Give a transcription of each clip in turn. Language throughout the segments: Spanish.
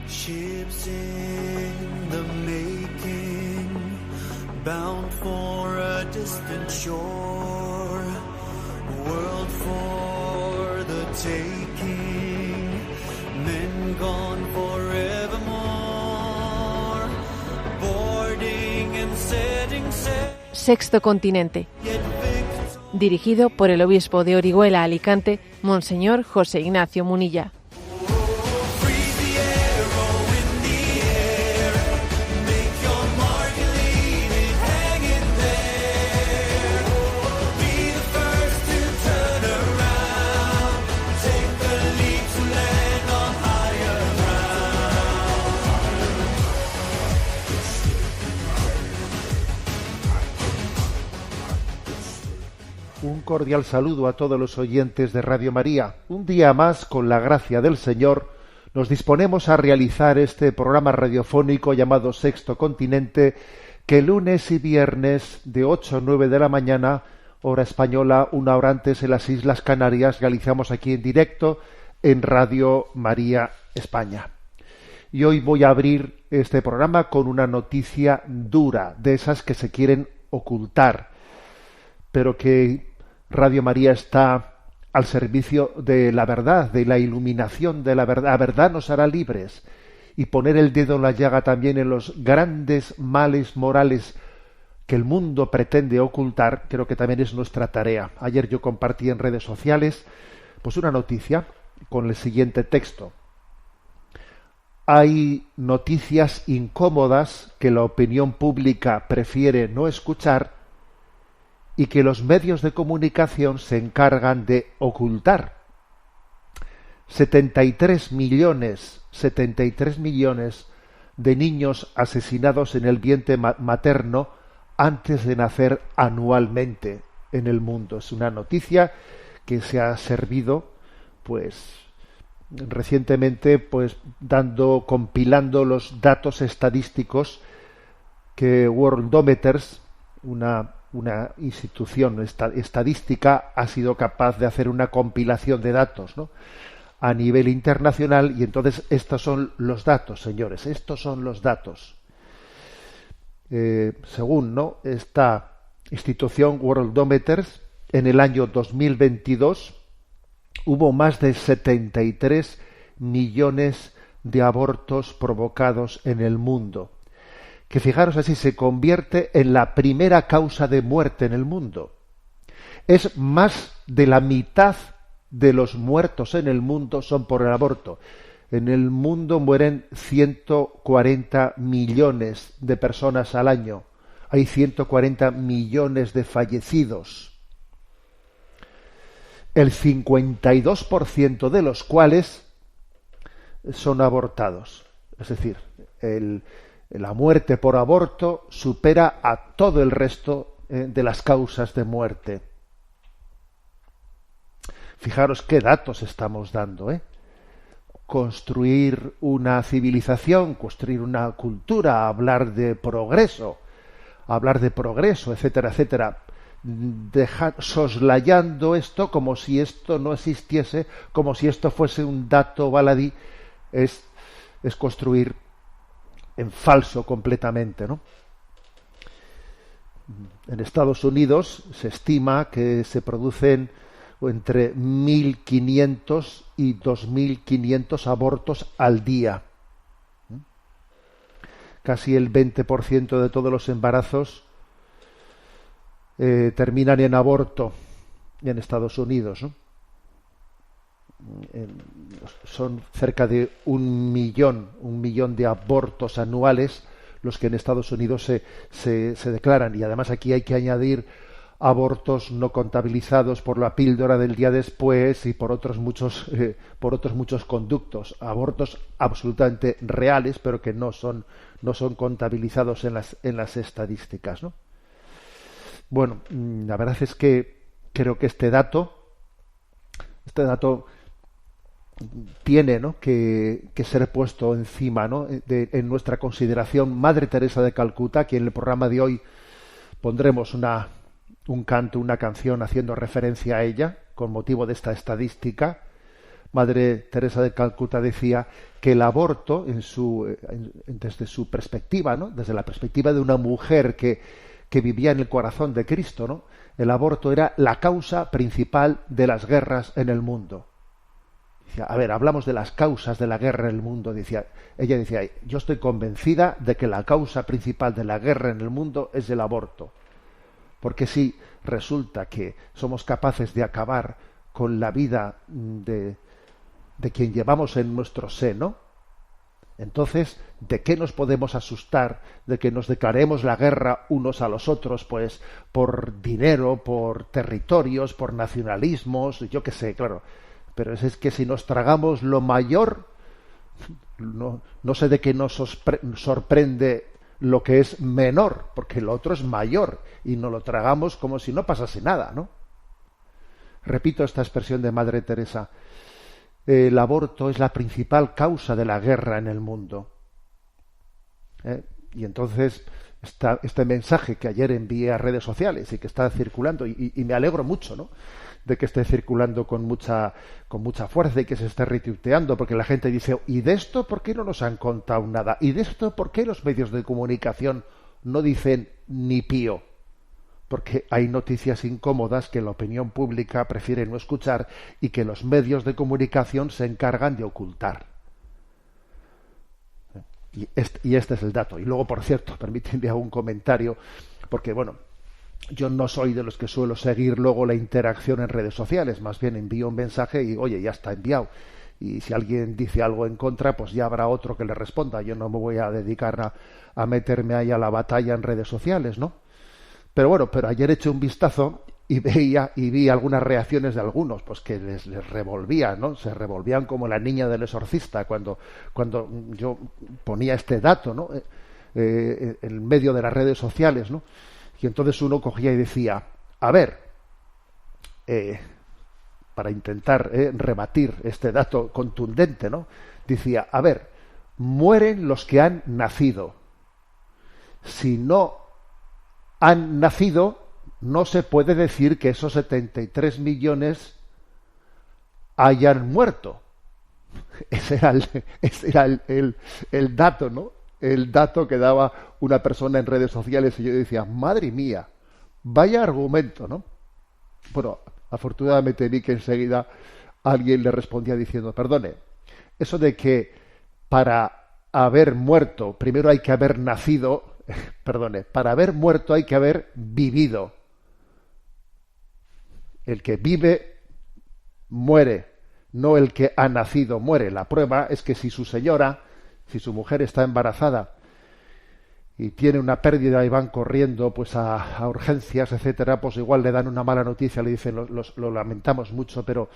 Ships in the making, bound for a distant shore, world for the taking, men gone forevermore, boarding and setting sail. Sexto Continente, dirigido por el obispo de Orihuela, Alicante, Monseñor José Ignacio Munilla. Un cordial saludo a todos los oyentes de Radio María. Un día más, con la gracia del Señor, nos disponemos a realizar este programa radiofónico llamado Sexto Continente, que lunes y viernes de 8 a 9 de la mañana, hora española, una hora antes en las Islas Canarias, realizamos aquí en directo en Radio María España. Y hoy voy a abrir este programa con una noticia dura, de esas que se quieren ocultar, pero que Radio María está al servicio de la verdad, de la iluminación de la verdad. La verdad nos hará libres. Y poner el dedo en la llaga también en los grandes males morales que el mundo pretende ocultar, creo que también es nuestra tarea. Ayer yo compartí en redes sociales pues una noticia con el siguiente texto. Hay noticias incómodas que la opinión pública prefiere no escuchar y que los medios de comunicación se encargan de ocultar. 73 millones de niños asesinados en el vientre materno antes de nacer anualmente en el mundo. Es una noticia que se ha servido, pues, recientemente, pues, compilando los datos estadísticos que Worldometers, una institución estadística, ha sido capaz de hacer una compilación de datos, ¿no?, a nivel internacional, y entonces estos son los datos, señores, estos son los datos. Según, ¿no?, esta institución Worldometers, en el año 2022 hubo más de 73 millones de abortos provocados en el mundo, que, fijaros, así se convierte en la primera causa de muerte en el mundo. Es más de la mitad de los muertos en el mundo son por el aborto. En el mundo mueren 140 millones de personas al año. Hay 140 millones de fallecidos. El 52% de los cuales son abortados. Es decir, la muerte por aborto supera a todo el resto de las causas de muerte. Fijaros qué datos estamos dando, ¿eh? Construir una civilización, construir una cultura, hablar de progreso, etcétera, etcétera. Soslayando esto como si esto no existiese, como si esto fuese un dato baladí, es construir en falso completamente, ¿no? En Estados Unidos se estima que se producen entre 1.500 y 2.500 abortos al día. Casi el 20% de todos los embarazos terminan en aborto en Estados Unidos, ¿no? Son cerca de un millón de abortos anuales los que en Estados Unidos se declaran, y además aquí hay que añadir abortos no contabilizados por la píldora del día después y por otros muchos conductos, abortos absolutamente reales pero que no son contabilizados en las estadísticas, ¿no? Bueno, la verdad es que creo que este dato tiene, ¿no?, que ser puesto encima, ¿no?, en nuestra consideración. Madre Teresa de Calcuta, aquí en el programa de hoy pondremos un canto, una canción haciendo referencia a ella con motivo de esta estadística, Madre Teresa de Calcuta decía que el aborto, desde su perspectiva, ¿no? Desde la perspectiva de una mujer que vivía en el corazón de Cristo, ¿no? El aborto era la causa principal de las guerras en el mundo. Decía, a ver, hablamos de las causas de la guerra en el mundo. Ella decía, yo estoy convencida de que la causa principal de la guerra en el mundo es el aborto. Porque si resulta que somos capaces de acabar con la vida de quien llevamos en nuestro seno, entonces, ¿de qué nos podemos asustar de que nos declaremos la guerra unos a los otros, pues por dinero, por territorios, por nacionalismos, yo qué sé, claro? Pero es que si nos tragamos lo mayor, no sé de qué nos sorprende lo que es menor, porque lo otro es mayor, y nos lo tragamos como si no pasase nada, ¿no? Repito esta expresión de Madre Teresa. El aborto es la principal causa de la guerra en el mundo. Y entonces este mensaje que ayer envié a redes sociales y que está circulando, y me alegro mucho, ¿no?, de que esté circulando con mucha fuerza y que se esté retuiteando, porque la gente dice, ¿y de esto por qué no nos han contado nada? ¿Y de esto por qué los medios de comunicación no dicen ni pío? Porque hay noticias incómodas que la opinión pública prefiere no escuchar y que los medios de comunicación se encargan de ocultar. Y este es el dato. Y luego, por cierto, permítanme un comentario, porque, bueno, yo no soy de los que suelo seguir luego la interacción en redes sociales, más bien envío un mensaje y, oye, ya está enviado. Y si alguien dice algo en contra, pues ya habrá otro que le responda. Yo no me voy a dedicar a meterme ahí a la batalla en redes sociales, ¿no? Pero bueno, ayer eché un vistazo y vi algunas reacciones de algunos, pues que les revolvían, ¿no? Se revolvían como la niña del exorcista cuando yo ponía este dato, ¿no? En medio de las redes sociales, ¿no? Y entonces uno cogía y decía, a ver, para intentar rebatir este dato contundente, ¿no? Decía, a ver, mueren los que han nacido. Si no han nacido, no se puede decir que esos 73 millones hayan muerto. Ese era el dato, ¿no? El dato que daba una persona en redes sociales y yo decía, madre mía, vaya argumento, ¿no? Bueno, afortunadamente vi que enseguida alguien le respondía diciendo, perdone, eso de que para haber muerto primero hay que haber nacido, para haber muerto hay que haber vivido. El que vive muere, no el que ha nacido muere. La prueba es que si su mujer está embarazada y tiene una pérdida y van corriendo pues a urgencias, etcétera, pues igual le dan una mala noticia, le dicen lo lamentamos mucho, pero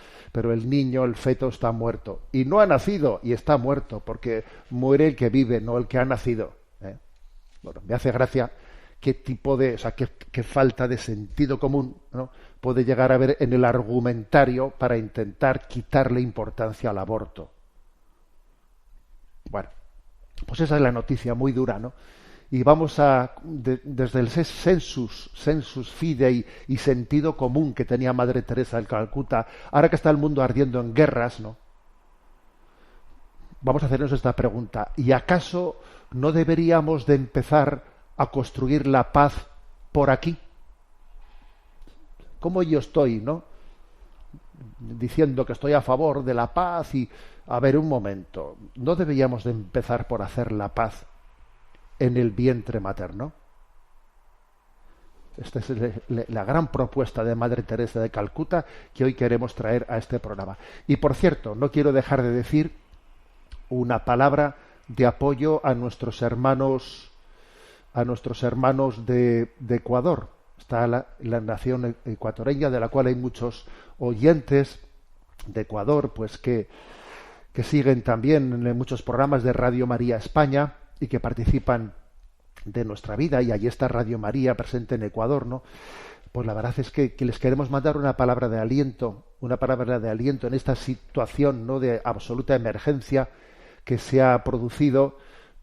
el niño, el feto está muerto. Y no ha nacido y está muerto, porque muere el que vive, no el que ha nacido. Bueno, me hace gracia qué tipo de, qué falta de sentido común, ¿no?, puede llegar a haber en el argumentario para intentar quitarle importancia al aborto. Bueno, pues esa es la noticia muy dura, ¿no? Y vamos desde el sensus fidei y sentido común que tenía Madre Teresa de Calcuta, ahora que está el mundo ardiendo en guerras, ¿no?, vamos a hacernos esta pregunta: ¿y acaso no deberíamos de empezar a construir la paz por aquí? ¿Cómo yo estoy, no?, diciendo que estoy a favor de la paz y, a ver, un momento, ¿no deberíamos de empezar por hacer la paz en el vientre materno? Esta es la gran propuesta de Madre Teresa de Calcuta que hoy queremos traer a este programa. Y por cierto, no quiero dejar de decir una palabra de apoyo a nuestros hermanos de Ecuador. Está la nación ecuatoriana, de la cual hay muchos oyentes de Ecuador, pues que siguen también en muchos programas de Radio María España y que participan de nuestra vida, y allí está Radio María presente en Ecuador, ¿no? Pues la verdad es que les queremos mandar una palabra de aliento en esta situación, ¿no?, de absoluta emergencia que se ha producido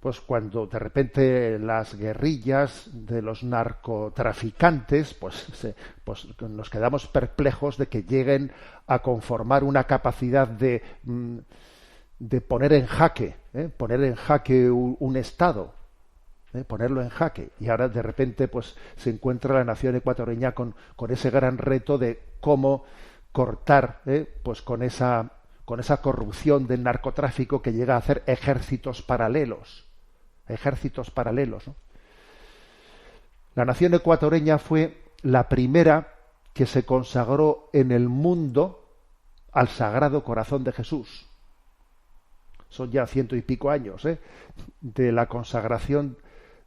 pues cuando de repente las guerrillas de los narcotraficantes, pues nos quedamos perplejos de que lleguen a conformar una capacidad de poner en jaque un Estado, ponerlo en jaque. Y ahora de repente pues se encuentra la nación ecuatoriana con ese gran reto de cómo cortar pues con esa corrupción del narcotráfico que llega a hacer ejércitos paralelos, ¿no? La nación ecuatoriana fue la primera que se consagró en el mundo al Sagrado Corazón de Jesús. Son ya 100 y pico años de la consagración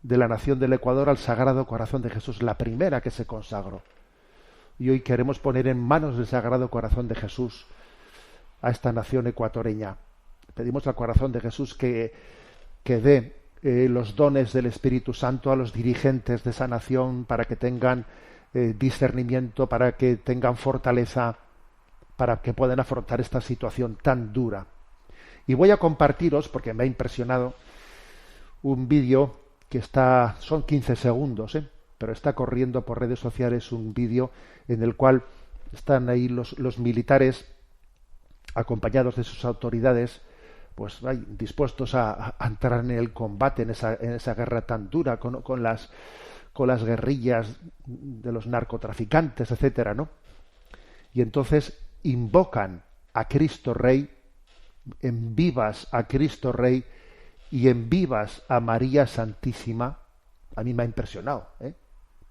de la nación del Ecuador al Sagrado Corazón de Jesús, la primera que se consagró. Y hoy queremos poner en manos del Sagrado Corazón de Jesús a esta nación ecuatoriana. Pedimos al Corazón de Jesús que dé los dones del Espíritu Santo a los dirigentes de esa nación para que tengan discernimiento, para que tengan fortaleza, para que puedan afrontar esta situación tan dura. Y voy a compartiros, porque me ha impresionado, un vídeo que son 15 segundos, pero está corriendo por redes sociales un vídeo en el cual están ahí los militares acompañados de sus autoridades, pues dispuestos a entrar en el combate, en esa guerra tan dura con las guerrillas de los narcotraficantes, etcétera, ¿no? Y entonces invocan a Cristo Rey, en vivas a Cristo Rey y en vivas a María Santísima. A mí me ha impresionado,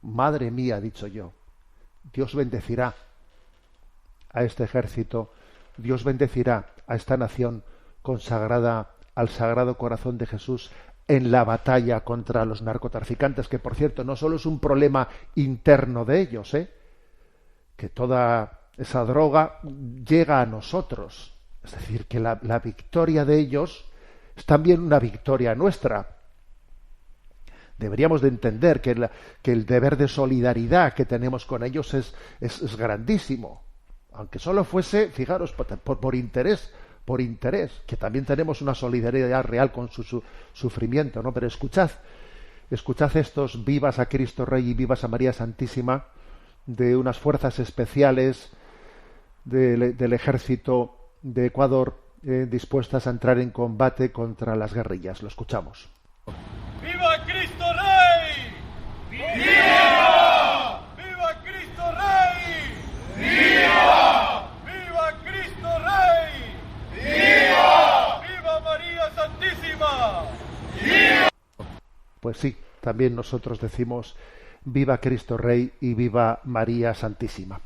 Madre mía, he dicho yo. Dios bendecirá a este ejército, Dios bendecirá a esta nación consagrada al Sagrado Corazón de Jesús en la batalla contra los narcotraficantes, que por cierto no solo es un problema interno de ellos, que toda esa droga llega a nosotros. Es decir, que la victoria de ellos es también una victoria nuestra. Deberíamos de entender que el deber de solidaridad que tenemos con ellos es grandísimo. Aunque solo fuese, fijaros, por interés, que también tenemos una solidaridad real con su sufrimiento, ¿no? Pero escuchad estos vivas a Cristo Rey y vivas a María Santísima de unas fuerzas especiales del ejército de Ecuador dispuestas a entrar en combate contra las guerrillas. Lo escuchamos. ¡Viva Cristo Rey! ¡Viva! ¡Viva Cristo Rey! ¡Viva! ¡Viva Cristo Rey! ¡Viva! ¡Viva María Santísima! ¡Viva! Pues sí, también nosotros decimos viva Cristo Rey y viva María Santísima.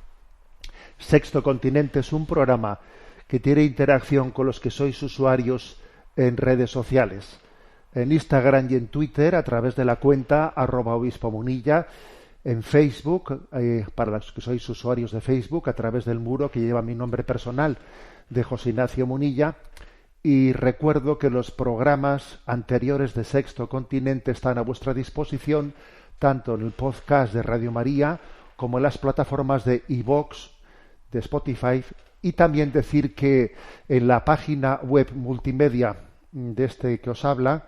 Sexto Continente es un programa que tiene interacción con los que sois usuarios en redes sociales, en Instagram y en Twitter a través de la cuenta @obispomunilla, en Facebook, para los que sois usuarios de Facebook, a través del muro que lleva mi nombre personal de José Ignacio Munilla. Y recuerdo que los programas anteriores de Sexto Continente están a vuestra disposición tanto en el podcast de Radio María como en las plataformas de iVoox, de Spotify, y también decir que en la página web multimedia de este que os habla,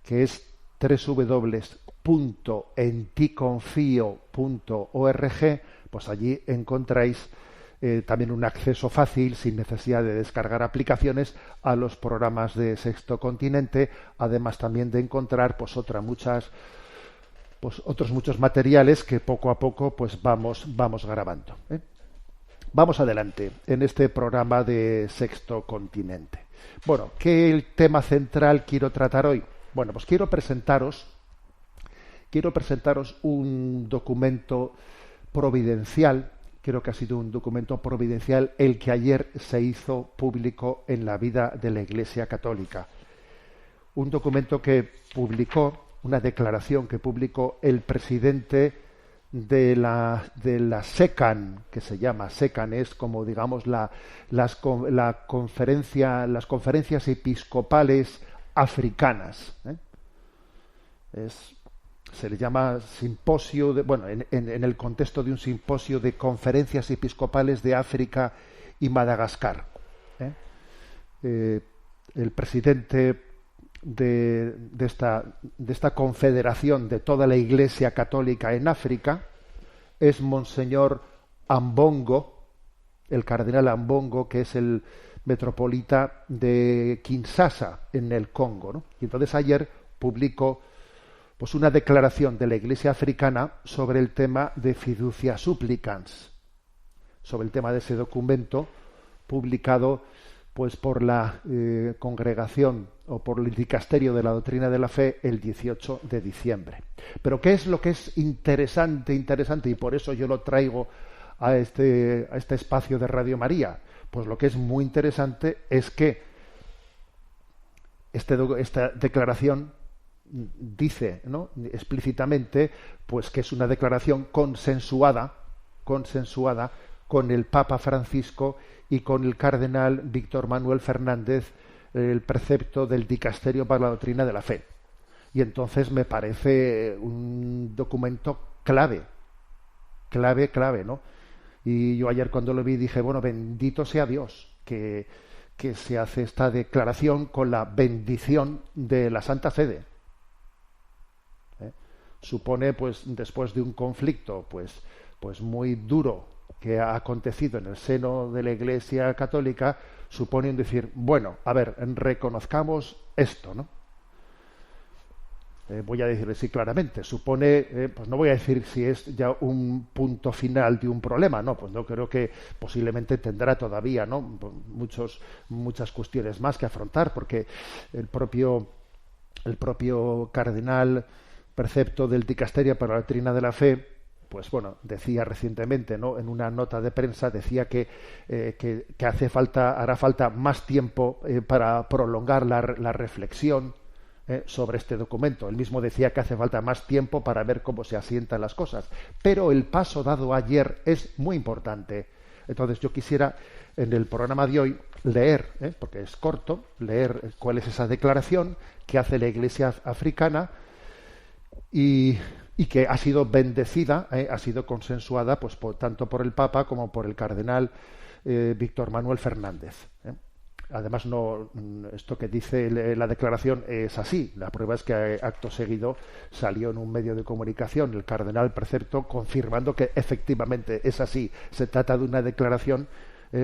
que es www.enticonfio.org, pues allí encontráis también un acceso fácil, sin necesidad de descargar aplicaciones, a los programas de Sexto Continente, además también de encontrar otros muchos materiales que poco a poco pues vamos grabando. Vamos adelante en este programa de Sexto Continente. Bueno, ¿qué tema central quiero tratar hoy? Bueno, pues quiero presentaros un documento providencial. Creo que ha sido un documento providencial el que ayer se hizo público en la vida de la Iglesia Católica. Un documento que publicó, una declaración que publicó el presidente de la SECAN, que se llama SECAN, es como digamos las conferencias episcopales africanas. Se le llama simposio, en el contexto de un simposio de conferencias episcopales de África y Madagascar. El presidente de esta confederación de toda la Iglesia católica en África es Monseñor Ambongo, el cardenal Ambongo, que es el metropolita de Kinshasa, en el Congo, ¿no? Y entonces ayer publicó pues una declaración de la Iglesia africana sobre el tema de Fiducia Supplicans, sobre el tema de ese documento publicado pues por la congregación o por el dicasterio de la doctrina de la fe el 18 de diciembre. Pero ¿qué es lo que es interesante, y por eso yo lo traigo a este espacio de Radio María? Pues lo que es muy interesante es que esta declaración dice, ¿no?, explícitamente, pues que es una declaración consensuada con el Papa Francisco y con el cardenal Víctor Manuel Fernández, el precepto del dicasterio para la doctrina de la fe. Y entonces me parece un documento clave, ¿no? Y yo ayer cuando lo vi dije, bueno, bendito sea Dios que se hace esta declaración con la bendición de la Santa Sede. Supone, pues, después de un conflicto pues muy duro que ha acontecido en el seno de la Iglesia católica, supone un decir, bueno, a ver, reconozcamos esto, ¿no? Voy a decirlo así claramente, supone, pues no voy a decir si es ya un punto final de un problema, no, pues no, creo que posiblemente tendrá todavía, ¿no?, muchas cuestiones más que afrontar, porque el propio cardenal precepto del dicasterio para la doctrina de la fe, pues bueno, decía recientemente, ¿no?, en una nota de prensa, decía que hará falta más tiempo para prolongar la reflexión sobre este documento. Él mismo decía que hace falta más tiempo para ver cómo se asientan las cosas. Pero el paso dado ayer es muy importante. Entonces yo quisiera, en el programa de hoy, leer, porque es corto, leer cuál es esa declaración que hace la Iglesia africana y que ha sido bendecida, ha sido consensuada pues tanto por el Papa como por el cardenal Víctor Manuel Fernández. Además, no, esto que dice la declaración es así. La prueba es que acto seguido salió en un medio de comunicación el cardenal precepto confirmando que efectivamente es así. Se trata de una declaración,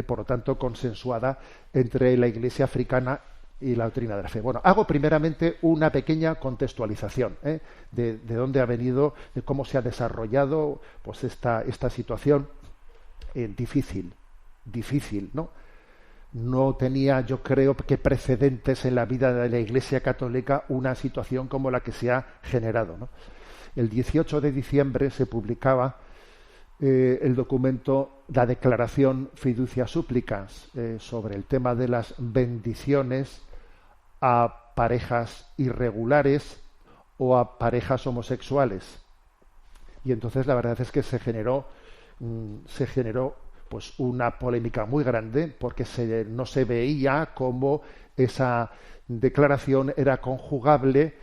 por lo tanto, consensuada entre la Iglesia africana y la doctrina de la fe. Bueno, hago primeramente una pequeña contextualización de dónde ha venido, de cómo se ha desarrollado pues esta situación difícil, ¿no? No tenía, yo creo, que precedentes en la vida de la Iglesia católica una situación como la que se ha generado, ¿no? El 18 de diciembre se publicaba el documento, la declaración Fiducia Supplicans, sobre el tema de las bendiciones a parejas irregulares o a parejas homosexuales. Y entonces la verdad es que se generó pues una polémica muy grande, porque no se veía cómo esa declaración era conjugable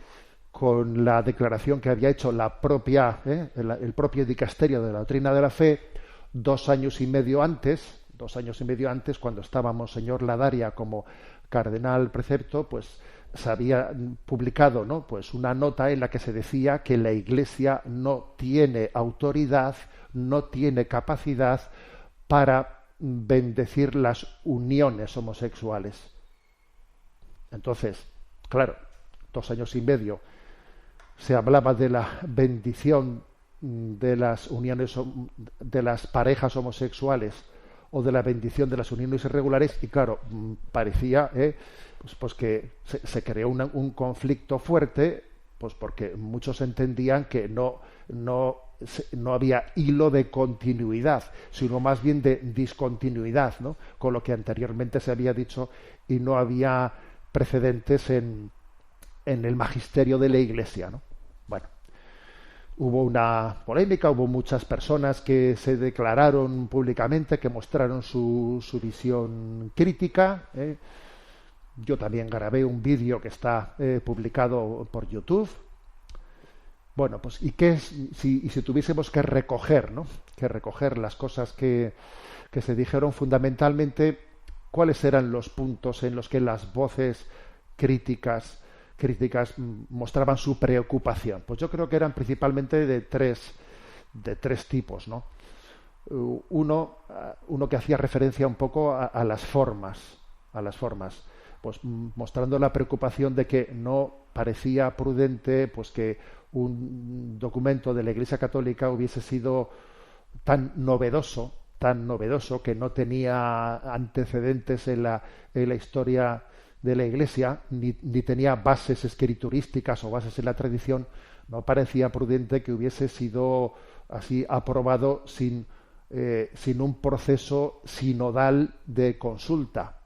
con la declaración que había hecho el propio dicasterio de la doctrina de la fe 2 años y medio antes, cuando estaba Monseñor Ladaria como cardenal precepto, pues se había publicado, ¿no?, pues una nota en la que se decía que la Iglesia no tiene autoridad, no tiene capacidad para bendecir las uniones homosexuales. Entonces, claro, 2 años y medio se hablaba de la bendición de las uniones, de las parejas homosexuales, o de la bendición de las uniones irregulares, y claro, parecía pues que se creó un conflicto fuerte, pues porque muchos entendían que no había hilo de continuidad, sino más bien de discontinuidad, ¿no?, con lo que anteriormente se había dicho, y no había precedentes en el magisterio de la Iglesia, ¿no? Bueno, hubo una polémica, hubo muchas personas que se declararon públicamente, que mostraron su visión crítica. Yo también grabé un vídeo que está publicado por YouTube. Bueno, pues ¿y qué es si tuviésemos que recoger, ¿no?, que recoger las cosas que se dijeron fundamentalmente? ¿Cuáles eran los puntos en los que las voces críticas críticas mostraban su preocupación. Pues yo creo que eran principalmente de tres tipos, ¿no? Uno que hacía referencia un poco a las formas, pues mostrando la preocupación de que no parecía prudente pues que un documento de la Iglesia Católica hubiese sido tan novedoso que no tenía antecedentes en la historia de la Iglesia, ni tenía bases escriturísticas o bases en la tradición. No parecía prudente que hubiese sido así aprobado sin un proceso sinodal de consulta,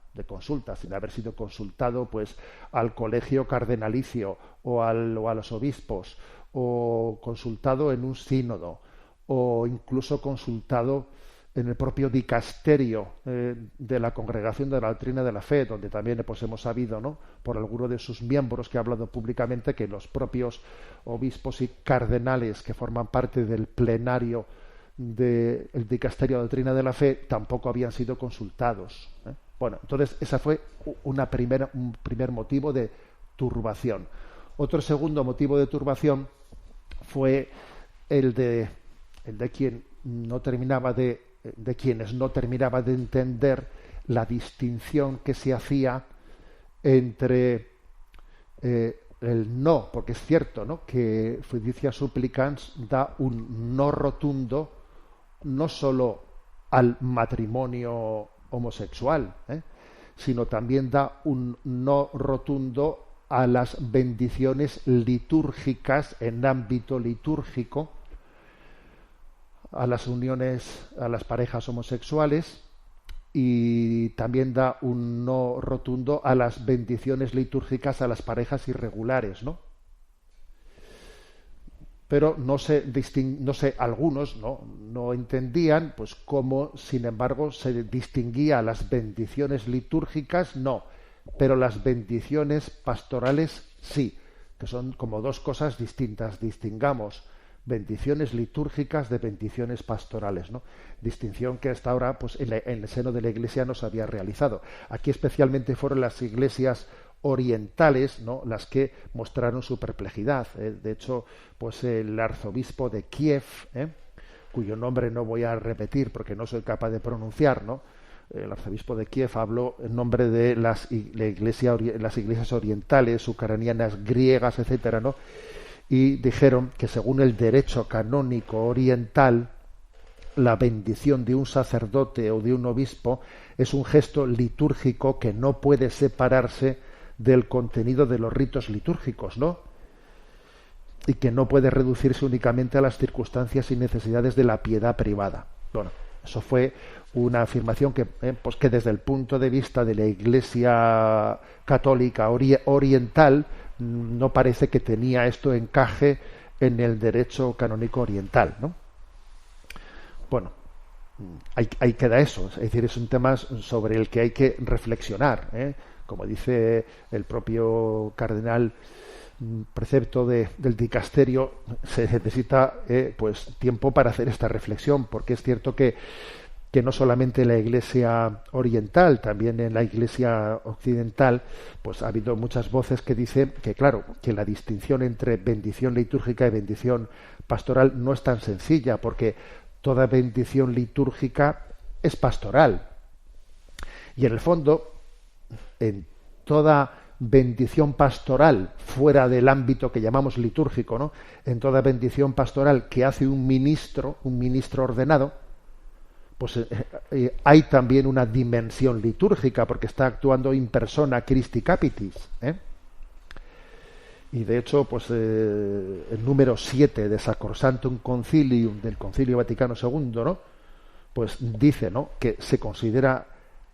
sin haber sido consultado pues al colegio cardenalicio o a los obispos, o consultado en un sínodo, o incluso consultado en el propio dicasterio de la Congregación de la Doctrina de la Fe, donde también pues hemos sabido, ¿no?, por alguno de sus miembros que ha hablado públicamente, que los propios obispos y cardenales que forman parte del plenario del dicasterio de la Doctrina de la Fe tampoco habían sido consultados. Bueno, entonces esa fue un primer motivo de turbación. Otro segundo motivo de turbación fue el de quienes no terminaba de entender la distinción que se hacía entre el no, porque es cierto, ¿no?, que Fiducia Supplicans da un no rotundo no solo al matrimonio homosexual, sino también da un no rotundo a las bendiciones litúrgicas en ámbito litúrgico, a las uniones, a las parejas homosexuales, y también da un no rotundo a las bendiciones litúrgicas a las parejas irregulares, ¿no? Pero algunos no entendían pues cómo, sin embargo, se distinguía las bendiciones litúrgicas, no, pero las bendiciones pastorales sí, que son como dos cosas distintas. Distingamos bendiciones litúrgicas de bendiciones pastorales, ¿no? Distinción que hasta ahora pues en el seno de la Iglesia no se había realizado. Aquí especialmente fueron las iglesias orientales, ¿no?, las que mostraron su perplejidad. De hecho, pues el arzobispo de Kiev, cuyo nombre no voy a repetir porque no soy capaz de pronunciar, ¿no?, el arzobispo de Kiev habló en nombre de las iglesias orientales, ucranianas, griegas, etcétera, ¿no?, y dijeron que según el derecho canónico oriental, la bendición de un sacerdote o de un obispo es un gesto litúrgico que no puede separarse del contenido de los ritos litúrgicos, ¿no?, y que no puede reducirse únicamente a las circunstancias y necesidades de la piedad privada. Bueno, eso fue una afirmación que desde el punto de vista de la Iglesia católica oriental no parece que tenía esto encaje en el derecho canónico oriental, ¿no? Bueno, ahí queda eso. Es decir, es un tema sobre el que hay que reflexionar, Como dice el propio cardenal precepto del dicasterio, se necesita tiempo para hacer esta reflexión, porque es cierto que no solamente en la Iglesia oriental, también en la Iglesia occidental, pues ha habido muchas voces que dicen que, claro, que la distinción entre bendición litúrgica y bendición pastoral no es tan sencilla, porque toda bendición litúrgica es pastoral. Y en el fondo, en toda bendición pastoral fuera del ámbito que llamamos litúrgico, ¿no?, en toda bendición pastoral que hace un ministro ordenado, pues hay también una dimensión litúrgica, porque está actuando in persona Christi Capitis, Y de hecho, pues el número 7 de Sacrosanctum Concilium del Concilio Vaticano II, ¿no?, pues dice, ¿no?, que se considera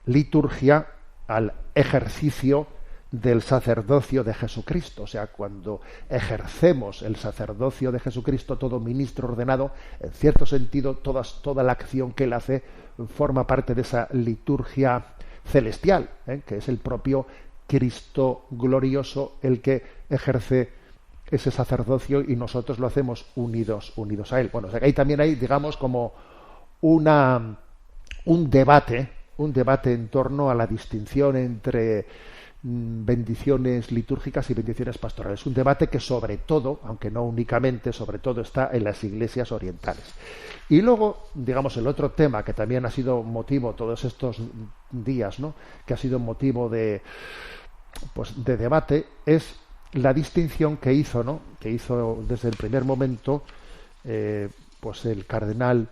liturgia al ejercicio del sacerdocio de Jesucristo. O sea, cuando ejercemos el sacerdocio de Jesucristo, todo ministro ordenado, en cierto sentido, toda la acción que él hace forma parte de esa liturgia celestial, que es el propio Cristo glorioso el que ejerce ese sacerdocio, y nosotros lo hacemos unidos a él. Bueno, o sea, que ahí también hay, digamos, como un debate en torno a la distinción entre bendiciones litúrgicas y bendiciones pastorales. Un debate que sobre todo, aunque no únicamente, sobre todo está en las iglesias orientales. Y luego, digamos, el otro tema que también ha sido motivo todos estos días, ¿no?, que ha sido motivo de debate, es la distinción que hizo, ¿no?, que hizo desde el primer momento el cardenal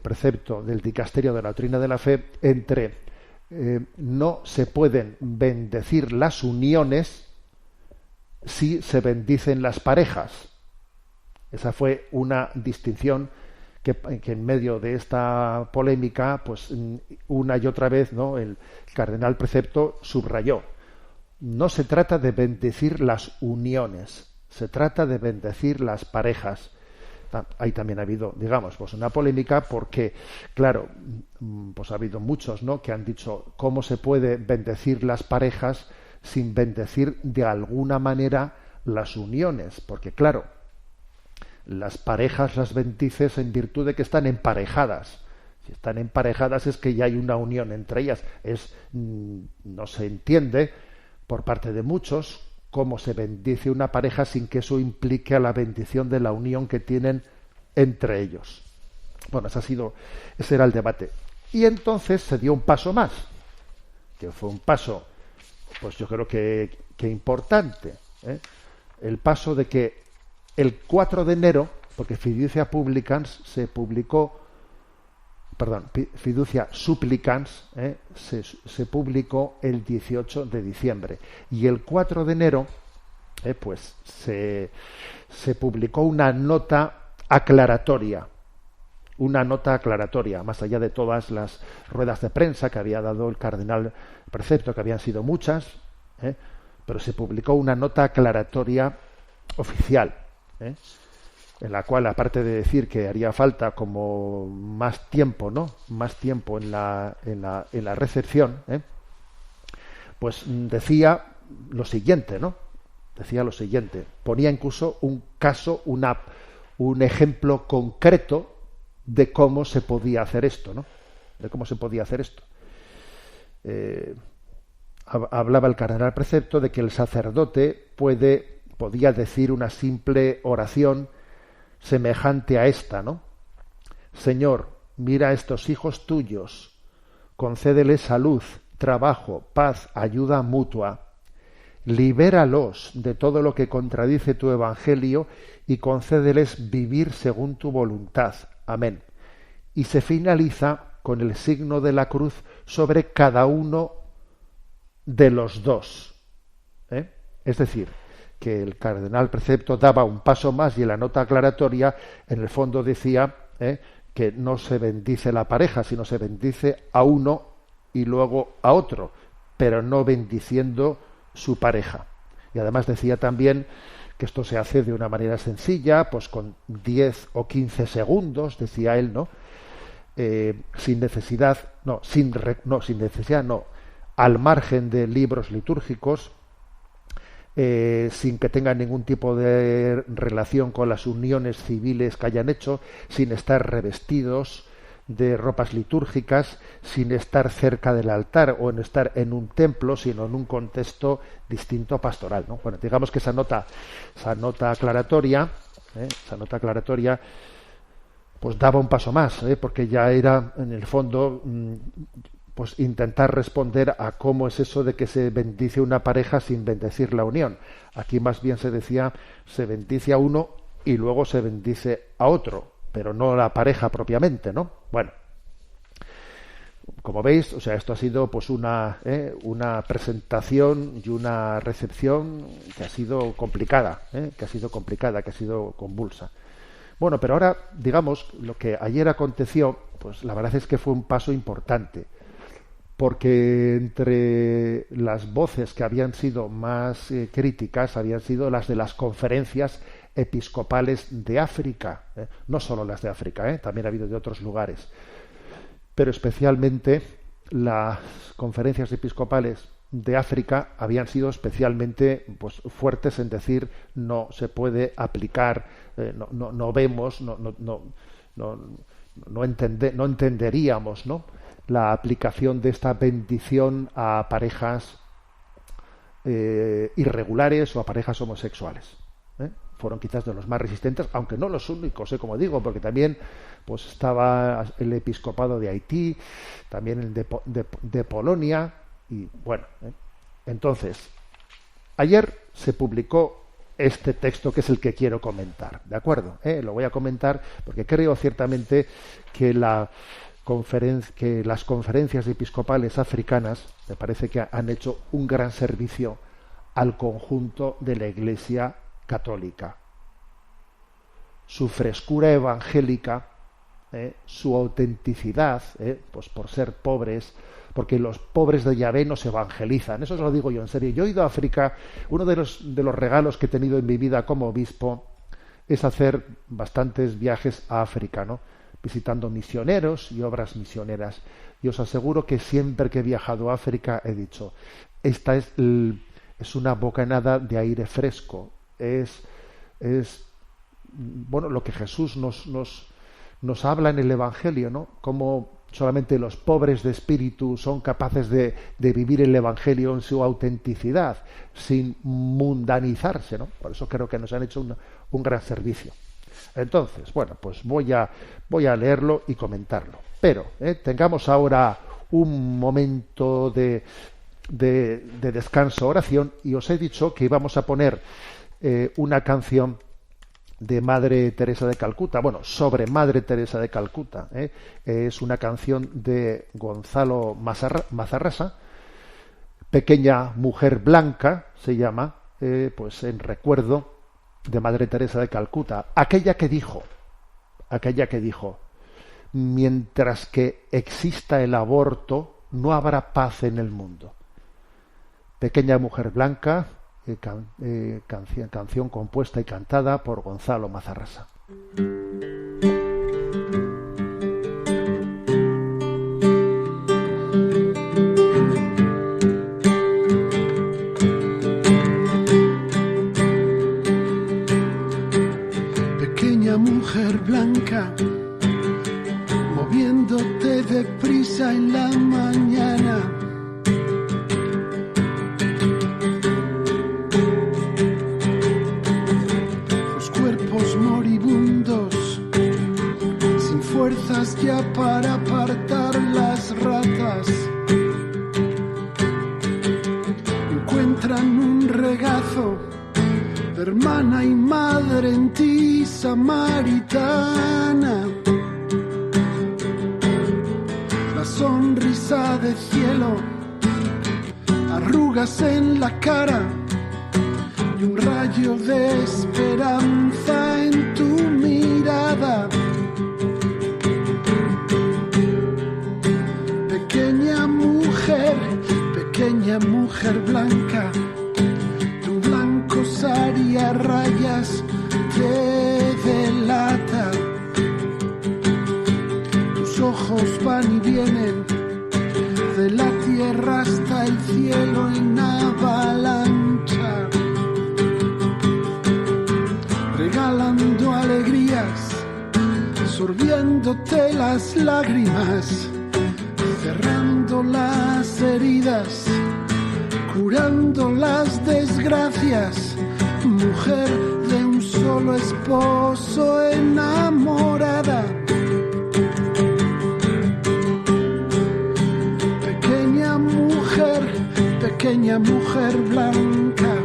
precepto del Dicasterio de la Doctrina de la Fe entre no se pueden bendecir las uniones si se bendicen las parejas. Esa fue una distinción que en medio de esta polémica, pues una y otra vez, ¿no?, el cardenal precepto subrayó. No se trata de bendecir las uniones, se trata de bendecir las parejas. Ahí también ha habido, digamos, pues una polémica porque, claro, pues ha habido muchos, ¿no?, que han dicho cómo se puede bendecir las parejas sin bendecir de alguna manera las uniones, porque claro, las parejas las bendices en virtud de que están emparejadas. Si están emparejadas es que ya hay una unión entre ellas. No se entiende por parte de muchos cómo se bendice una pareja sin que eso implique a la bendición de la unión que tienen entre ellos. Bueno, ese era el debate. Y entonces se dio un paso más, que fue un paso, pues yo creo que importante, ¿eh? El paso de que el 4 de enero, porque Fiducia Publicans Fiducia Supplicans se publicó el 18 de diciembre y el 4 de enero pues se publicó una nota aclaratoria, más allá de todas las ruedas de prensa que había dado el cardenal precepto, que habían sido muchas, pero se publicó una nota aclaratoria oficial, en la cual, aparte de decir que haría falta como más tiempo, ¿no?, más tiempo en la recepción, pues decía lo siguiente, ¿no? Decía lo siguiente, ponía incluso un caso, un ejemplo concreto de cómo se podía hacer esto, ¿no? De cómo se podía hacer esto. Hablaba el cardenal precepto de que el sacerdote podía decir una simple oración semejante a esta, ¿no? Señor, mira a estos hijos tuyos, concédeles salud, trabajo, paz, ayuda mutua. Libéralos de todo lo que contradice tu evangelio y concédeles vivir según tu voluntad. Amén. Y se finaliza con el signo de la cruz sobre cada uno de los dos. Es decir, que el cardenal precepto daba un paso más y en la nota aclaratoria en el fondo decía que no se bendice la pareja, sino se bendice a uno y luego a otro, pero no bendiciendo su pareja. Y además decía también que esto se hace de una manera sencilla, pues con 10 o 15 segundos, decía él, ¿no? Sin necesidad, al margen de libros litúrgicos, sin que tengan ningún tipo de relación con las uniones civiles que hayan hecho, sin estar revestidos de ropas litúrgicas, sin estar cerca del altar o en estar en un templo, sino en un contexto distinto pastoral, ¿no? Bueno, digamos que esa nota aclaratoria, pues daba un paso más, porque ya era en el fondo pues intentar responder a cómo es eso de que se bendice una pareja sin bendecir la unión. Aquí más bien se decía, se bendice a uno y luego se bendice a otro, pero no la pareja propiamente, ¿no? Bueno, como veis, o sea, esto ha sido pues una presentación y una recepción que ha sido complicada, que ha sido convulsa. Bueno, pero ahora, digamos, lo que ayer aconteció, pues la verdad es que fue un paso importante, porque entre las voces que habían sido más críticas habían sido las de las conferencias episcopales de África, no solo las de África, también ha habido de otros lugares, pero especialmente las conferencias episcopales de África habían sido especialmente pues fuertes en decir no se puede aplicar, no entenderíamos, ¿no?, la aplicación de esta bendición a parejas irregulares o a parejas homosexuales. Fueron quizás de los más resistentes, aunque no los únicos, como digo, porque también pues estaba el episcopado de Haití, también el de Polonia, y bueno, entonces ayer se publicó este texto que es el que quiero comentar, ¿de acuerdo? Lo voy a comentar porque creo ciertamente que las conferencias episcopales africanas me parece que han hecho un gran servicio al conjunto de la Iglesia católica. Su frescura evangélica, su autenticidad, pues por ser pobres, porque los pobres de Yahvé no se evangelizan. Eso os lo digo yo en serio. Yo he ido a África. Uno de los regalos que he tenido en mi vida como obispo es hacer bastantes viajes a África, ¿no? Visitando misioneros y obras misioneras. Y os aseguro que siempre que he viajado a África he dicho, esta es una bocanada de aire fresco. Es bueno, lo que Jesús nos habla en el Evangelio, ¿no? Cómo solamente los pobres de espíritu son capaces de vivir el Evangelio en su autenticidad, sin mundanizarse, ¿no? Por eso creo que nos han hecho un gran servicio. Entonces, bueno, pues voy a leerlo y comentarlo. Pero tengamos ahora un momento de descanso, oración, y os he dicho que íbamos a poner una canción de Madre Teresa de Calcuta, bueno, sobre Madre Teresa de Calcuta. Es una canción de Gonzalo Mazarrasa, Pequeña Mujer Blanca, se llama, pues en recuerdo de Madre Teresa de Calcuta, aquella que dijo, mientras que exista el aborto, no habrá paz en el mundo. Pequeña Mujer Blanca, canción compuesta y cantada por Gonzalo Mazarrasa. Pequeña mujer blanca, moviéndote deprisa en la mañana, ya para apartar las ratas, encuentran un regazo de hermana y madre en ti, samaritana. La sonrisa de cielo, arrugas en la cara y un rayo de esperanza en tu mirada. Pequeña mujer blanca, tu blanco sari a rayas te delata. Tus ojos van y vienen de la tierra hasta el cielo en avalancha, regalando alegrías, sorbiéndote las lágrimas, cerrando las heridas, curando las desgracias, mujer de un solo esposo enamorada. Pequeña mujer blanca,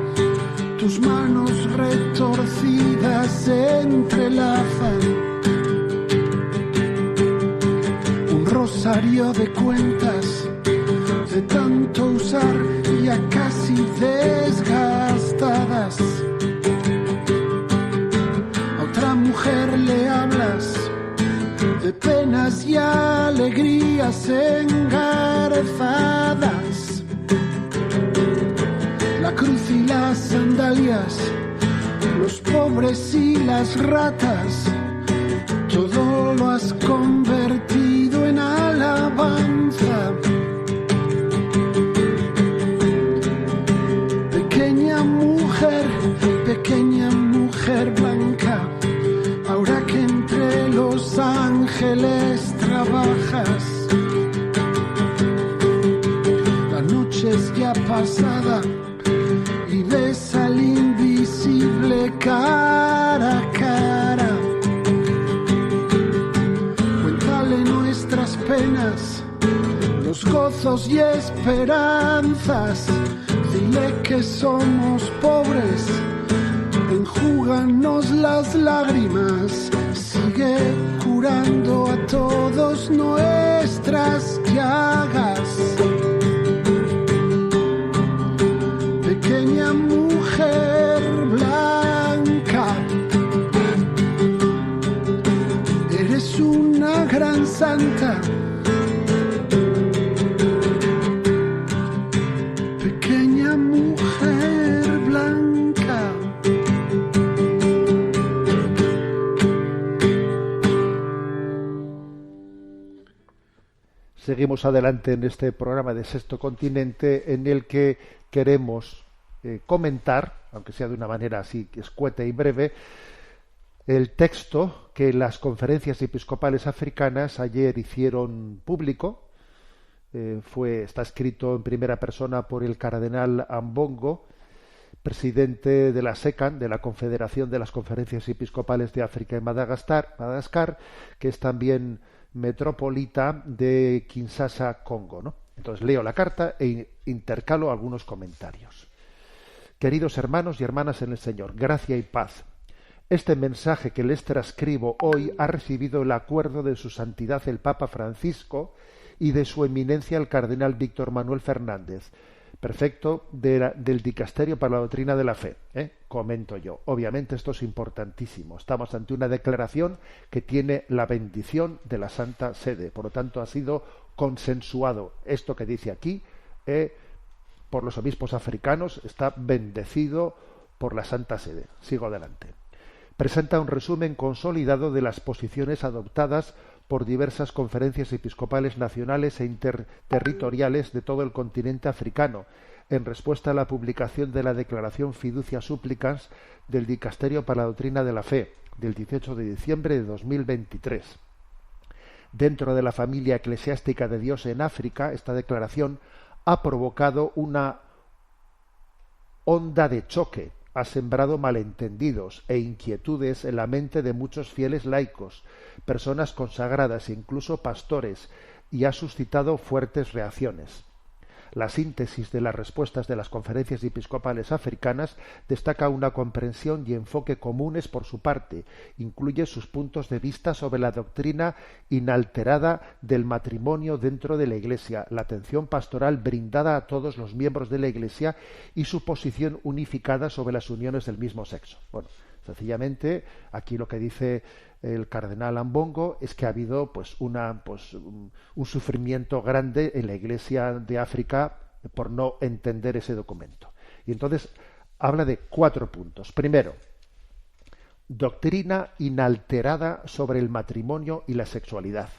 tus manos retorcidas se entrelazan, un rosario de cuentas de tanto usar ya casi desgastadas. A otra mujer le hablas de penas y alegrías engarzadas. La cruz y las sandalias, los pobres y las ratas, todo lo has convertido en alabanza. Pequeña mujer blanca, ahora que entre los ángeles trabajas, la noche es ya pasada pides al invisible cara a cara. Cuéntale nuestras penas, los gozos y esperanzas. Dile que somos pobres, enjúganos las lágrimas. Sigue curando a todos nuestras llagas. Pequeña mujer blanca, eres una gran santa. Pequeña mujer blanca. Seguimos adelante en este programa de Sexto Continente, en el que queremos comentar, aunque sea de una manera así escueta y breve, el texto que las conferencias episcopales africanas ayer hicieron público. Está escrito en primera persona por el cardenal Ambongo, presidente de la SECAN, de la Confederación de las Conferencias Episcopales de África y Madagascar, que es también metropolita de Kinshasa, Congo, ¿no? Entonces leo la carta e intercalo algunos comentarios. Queridos hermanos y hermanas en el Señor, gracia y paz. Este mensaje que les transcribo hoy ha recibido el acuerdo de su santidad el Papa Francisco y de su eminencia el cardenal Víctor Manuel Fernández, prefecto del Dicasterio para la Doctrina de la Fe. Comento yo. Obviamente esto es importantísimo. Estamos ante una declaración que tiene la bendición de la Santa Sede. Por lo tanto, ha sido consensuado. Esto que dice aquí, por los obispos africanos, está bendecido por la Santa Sede. Sigo adelante. Presenta un resumen consolidado de las posiciones adoptadas por diversas conferencias episcopales nacionales e interterritoriales de todo el continente africano, en respuesta a la publicación de la Declaración Fiducia Supplicans del Dicasterio para la Doctrina de la Fe, del 18 de diciembre de 2023. Dentro de la familia eclesiástica de Dios en África, esta declaración ha provocado una onda de choque, ha sembrado malentendidos e inquietudes en la mente de muchos fieles laicos, personas consagradas e incluso pastores, y ha suscitado fuertes reacciones. La síntesis de las respuestas de las conferencias episcopales africanas destaca una comprensión y enfoque comunes por su parte, incluye sus puntos de vista sobre la doctrina inalterada del matrimonio dentro de la Iglesia, la atención pastoral brindada a todos los miembros de la Iglesia y su posición unificada sobre las uniones del mismo sexo. Bueno, sencillamente, aquí lo que dice el cardenal Ambongo es que ha habido un sufrimiento grande en la Iglesia de África por no entender ese documento. Y entonces habla de 4 puntos. Primero, doctrina inalterada sobre el matrimonio y la sexualidad.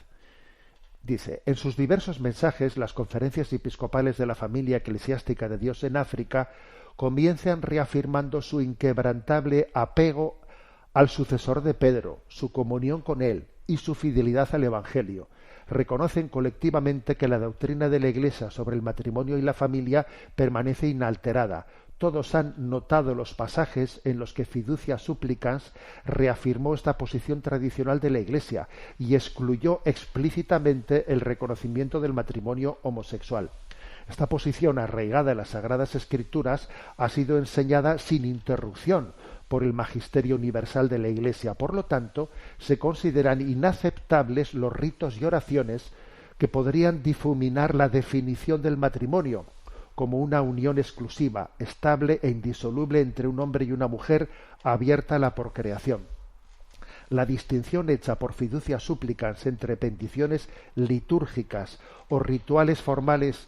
Dice, en sus diversos mensajes, las conferencias episcopales de la familia eclesiástica de Dios en África comienzan reafirmando su inquebrantable apego al sucesor de Pedro, su comunión con él y su fidelidad al Evangelio. Reconocen colectivamente que la doctrina de la Iglesia sobre el matrimonio y la familia permanece inalterada. Todos han notado los pasajes en los que Fiducia Supplicans reafirmó esta posición tradicional de la Iglesia y excluyó explícitamente el reconocimiento del matrimonio homosexual. Esta posición arraigada en las Sagradas Escrituras ha sido enseñada sin interrupción por el Magisterio Universal de la Iglesia. Por lo tanto, se consideran inaceptables los ritos y oraciones que podrían difuminar la definición del matrimonio como una unión exclusiva, estable e indisoluble entre un hombre y una mujer abierta a la procreación. La distinción hecha por Fiducia Supplicans entre bendiciones litúrgicas o rituales formales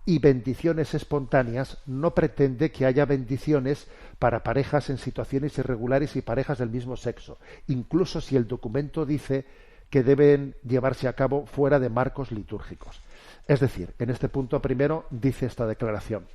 y bendiciones espontáneas no pretende que haya bendiciones para parejas en situaciones irregulares y parejas del mismo sexo, incluso si el documento dice que deben llevarse a cabo fuera de marcos litúrgicos. Es decir, en este punto primero dice esta declaración.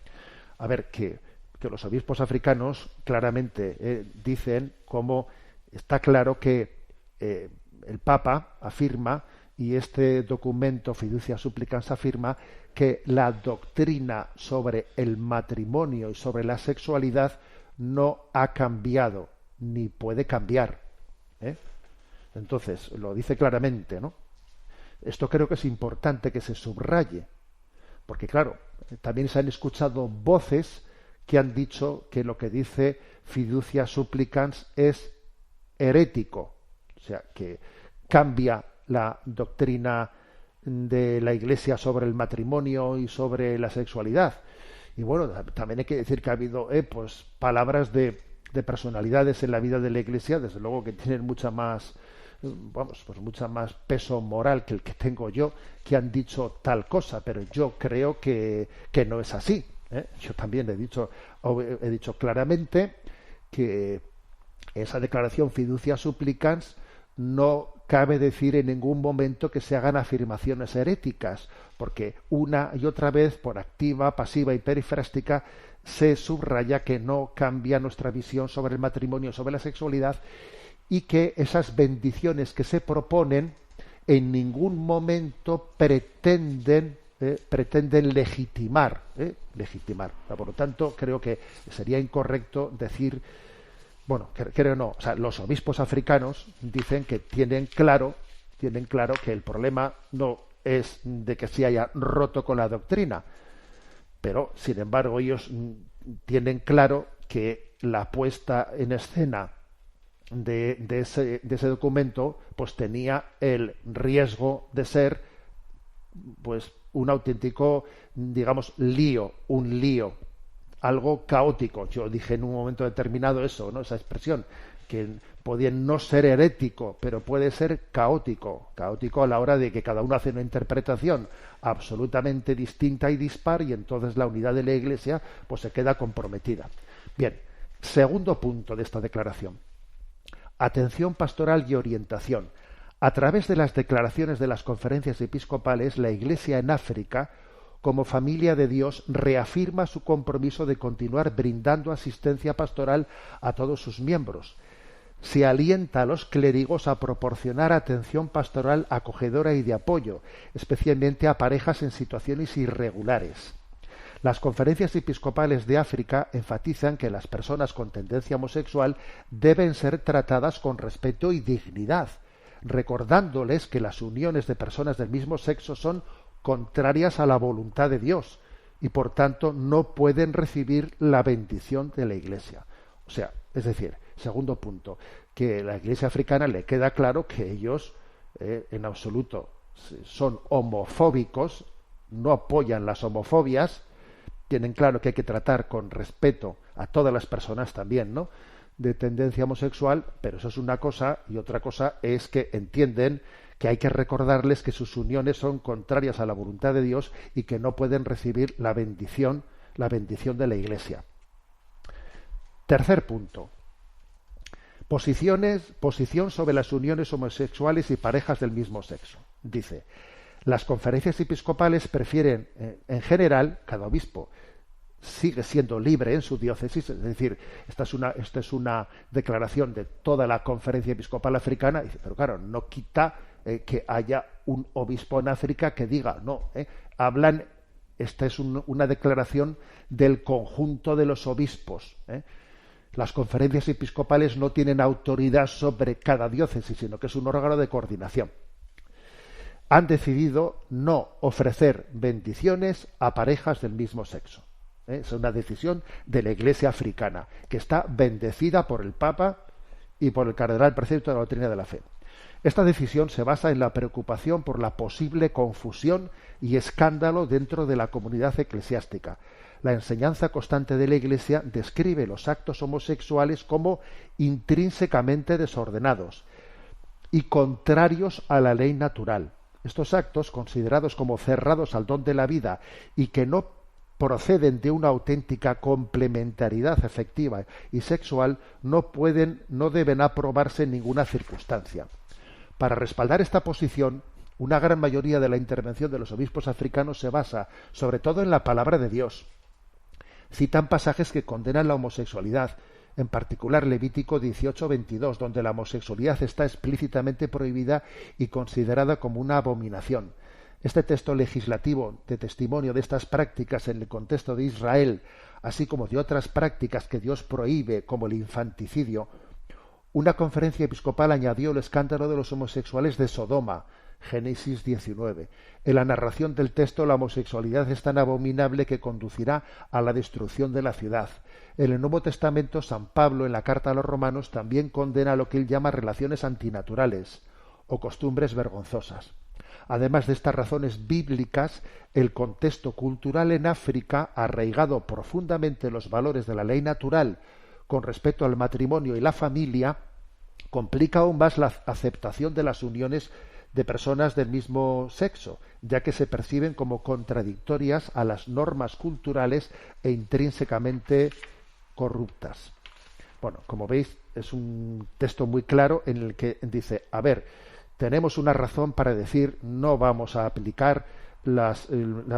A ver, que los obispos africanos claramente dicen cómo está claro que el Papa afirma y este documento Fiducia Supplicans afirma que la doctrina sobre el matrimonio y sobre la sexualidad no ha cambiado ni puede cambiar, ¿eh? Entonces, lo dice claramente, ¿no? Esto creo que es importante que se subraye, porque claro, también se han escuchado voces que han dicho que lo que dice Fiducia Supplicans es herético, o sea, que cambia la doctrina de la Iglesia sobre el matrimonio y sobre la sexualidad. Y bueno, también hay que decir que ha habido pues palabras de personalidades en la vida de la Iglesia, desde luego que tienen mucha más peso moral que el que tengo yo, que han dicho tal cosa, pero yo creo que no es así, ¿eh? Yo también he dicho claramente que esa declaración Fiducia Supplicans no cabe decir en ningún momento que se hagan afirmaciones heréticas, porque una y otra vez, por activa, pasiva y perifrástica, se subraya que no cambia nuestra visión sobre el matrimonio, sobre la sexualidad, y que esas bendiciones que se proponen en ningún momento pretenden legitimar. Por lo tanto, creo que sería incorrecto decir, o sea, los obispos africanos dicen que tienen claro que el problema no es de que se haya roto con la doctrina, pero sin embargo ellos tienen claro que la puesta en escena de ese documento pues tenía el riesgo de ser pues un auténtico, digamos, un lío, algo caótico. Yo dije en un momento determinado eso, ¿no? Esa expresión, que podía no ser herético, pero puede ser caótico a la hora de que cada uno hace una interpretación absolutamente distinta y dispar, y entonces la unidad de la Iglesia pues se queda comprometida. Bien, segundo punto de esta declaración: atención pastoral y orientación. A través de las declaraciones de las conferencias episcopales, la Iglesia en África, como familia de Dios, reafirma su compromiso de continuar brindando asistencia pastoral a todos sus miembros. Se alienta a los clérigos a proporcionar atención pastoral acogedora y de apoyo, especialmente a parejas en situaciones irregulares. Las conferencias episcopales de África enfatizan que las personas con tendencia homosexual deben ser tratadas con respeto y dignidad, recordándoles que las uniones de personas del mismo sexo son contrarias a la voluntad de Dios y por tanto no pueden recibir la bendición de la Iglesia. O sea, es decir, segundo punto, que la Iglesia africana le queda claro que ellos en absoluto son homofóbicos, no apoyan las homofobias, tienen claro que hay que tratar con respeto a todas las personas también, ¿no?, de tendencia homosexual, pero eso es una cosa, y otra cosa es que entienden que hay que recordarles que sus uniones son contrarias a la voluntad de Dios y que no pueden recibir la bendición de la Iglesia. Tercer punto: posición sobre las uniones homosexuales y parejas del mismo sexo. Dice: las conferencias episcopales prefieren, en general, cada obispo sigue siendo libre en su diócesis, es decir, esta es una declaración de toda la conferencia episcopal africana, pero claro, no quita que haya un obispo en África que diga, no, esta es una declaración del conjunto de los obispos. Las conferencias episcopales no tienen autoridad sobre cada diócesis, sino que es un órgano de coordinación. Han decidido no ofrecer bendiciones a parejas del mismo sexo. Es una decisión de la Iglesia africana, que está bendecida por el Papa y por el cardenal precepto de la doctrina de la fe. Esta decisión se basa en la preocupación por la posible confusión y escándalo dentro de la comunidad eclesiástica. La enseñanza constante de la Iglesia describe los actos homosexuales como intrínsecamente desordenados y contrarios a la ley natural. Estos actos, considerados como cerrados al don de la vida y que no proceden de una auténtica complementariedad afectiva y sexual, no deben aprobarse en ninguna circunstancia. Para respaldar esta posición, una gran mayoría de la intervención de los obispos africanos se basa, sobre todo, en la palabra de Dios. Citan pasajes que condenan la homosexualidad, en particular Levítico 18:22, donde la homosexualidad está explícitamente prohibida y considerada como una abominación. Este texto legislativo de testimonio de estas prácticas en el contexto de Israel, así como de otras prácticas que Dios prohíbe, como el infanticidio, una conferencia episcopal añadió el escándalo de los homosexuales de Sodoma, Génesis 19. En la narración del texto, la homosexualidad es tan abominable que conducirá a la destrucción de la ciudad. En el Nuevo Testamento, San Pablo, en la carta a los Romanos, también condena lo que él llama relaciones antinaturales o costumbres vergonzosas. Además de estas razones bíblicas, el contexto cultural en África, arraigado profundamente en los valores de la ley natural con respecto al matrimonio y la familia, complica aún más la aceptación de las uniones de personas del mismo sexo, ya que se perciben como contradictorias a las normas culturales e intrínsecamente corruptas. Bueno, como veis, es un texto muy claro en el que dice, a ver, tenemos una razón para decir no vamos a aplicar la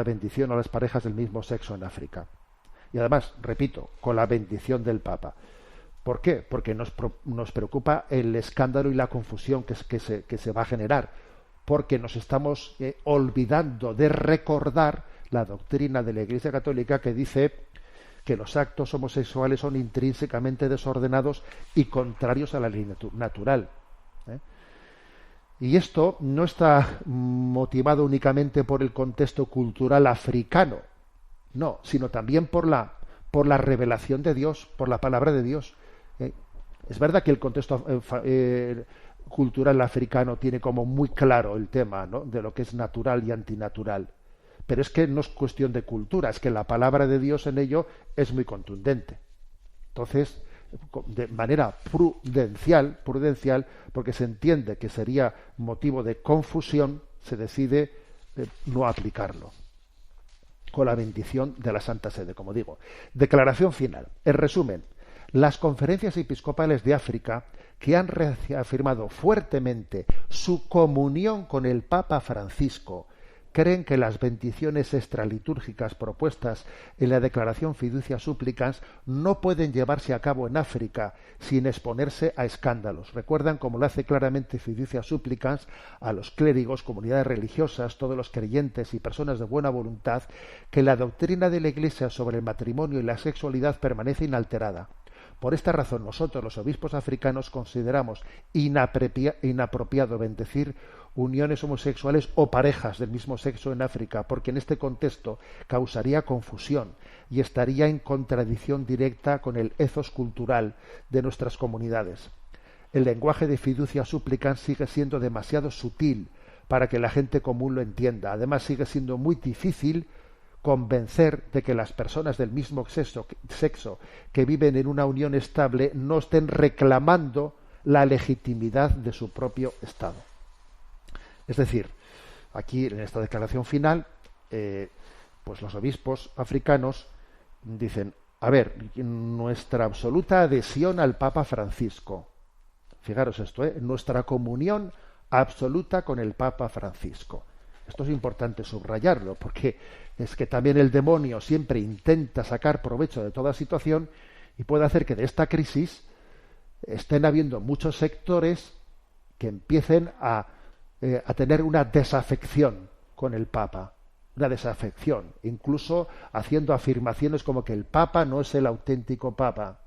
bendición a las parejas del mismo sexo en África. Y además, repito, con la bendición del Papa. ¿Por qué? Porque nos preocupa el escándalo y la confusión que se va a generar, porque nos estamos olvidando de recordar la doctrina de la Iglesia Católica que dice que los actos homosexuales son intrínsecamente desordenados y contrarios a la ley natural. Y esto no está motivado únicamente por el contexto cultural africano, no, sino también por la revelación de Dios, por la palabra de Dios. Es verdad que el contexto cultural africano tiene como muy claro el tema, ¿no?, de lo que es natural y antinatural, pero es que no es cuestión de cultura, es que la palabra de Dios en ello es muy contundente. Entonces, de manera prudencial, porque se entiende que sería motivo de confusión, se decide no aplicarlo, con la bendición de la Santa Sede, como digo. Declaración final. En resumen, las conferencias episcopales de África, que han reafirmado fuertemente su comunión con el Papa Francisco, creen que las bendiciones extralitúrgicas propuestas en la declaración Fiducia Supplicans no pueden llevarse a cabo en África sin exponerse a escándalos. Recuerdan, como lo hace claramente Fiducia Supplicans, a los clérigos, comunidades religiosas, todos los creyentes y personas de buena voluntad, que la doctrina de la Iglesia sobre el matrimonio y la sexualidad permanece inalterada. Por esta razón, nosotros, los obispos africanos, consideramos inapropiado bendecir uniones homosexuales o parejas del mismo sexo en África, porque en este contexto causaría confusión y estaría en contradicción directa con el ethos cultural de nuestras comunidades. El lenguaje de Fiducia Supplicans sigue siendo demasiado sutil para que la gente común lo entienda. Además, sigue siendo muy difícil convencer de que las personas del mismo sexo que viven en una unión estable no estén reclamando la legitimidad de su propio Estado. Es decir, aquí en esta declaración final, pues los obispos africanos dicen, a ver, nuestra absoluta adhesión al Papa Francisco, fijaros esto, nuestra comunión absoluta con el Papa Francisco. Esto es importante subrayarlo, porque es que también el demonio siempre intenta sacar provecho de toda situación y puede hacer que de esta crisis estén habiendo muchos sectores que empiecen a tener una desafección con el Papa, una desafección, incluso haciendo afirmaciones como que el Papa no es el auténtico Papa,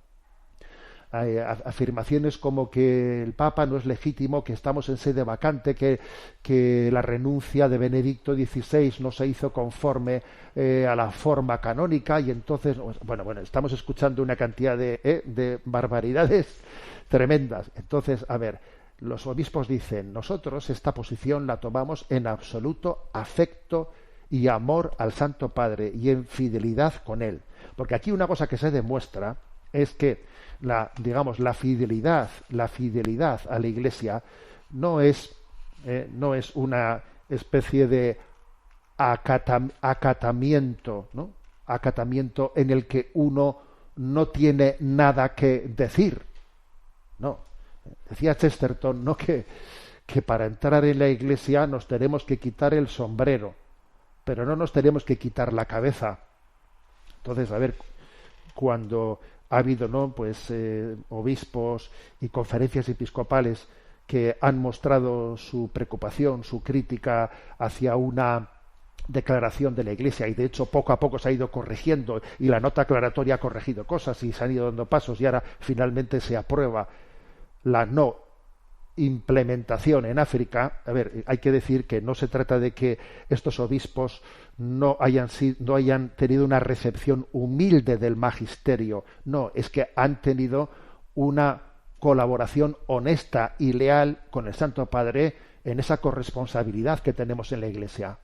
afirmaciones como que el Papa no es legítimo, que estamos en sede vacante, que la renuncia de Benedicto XVI no se hizo conforme a la forma canónica, y entonces, bueno, estamos escuchando una cantidad de barbaridades tremendas. Entonces, a ver, los obispos dicen, nosotros esta posición la tomamos en absoluto afecto y amor al Santo Padre y en fidelidad con él, porque aquí una cosa que se demuestra es que la fidelidad a la Iglesia no es una especie de acatamiento, ¿no? Acatamiento en el que uno no tiene nada que decir. No. Decía Chesterton, ¿no?, que para entrar en la Iglesia nos tenemos que quitar el sombrero, pero no nos tenemos que quitar la cabeza. Entonces, a ver, cuando ha habido, ¿no?, pues obispos y conferencias episcopales que han mostrado su preocupación, su crítica hacia una declaración de la Iglesia, y de hecho poco a poco se ha ido corrigiendo, y la nota aclaratoria ha corregido cosas y se han ido dando pasos, y ahora finalmente se aprueba la no implementación en África. A ver, hay que decir que no se trata de que estos obispos no hayan tenido una recepción humilde del magisterio, no, es que han tenido una colaboración honesta y leal con el Santo Padre en esa corresponsabilidad que tenemos en la Iglesia.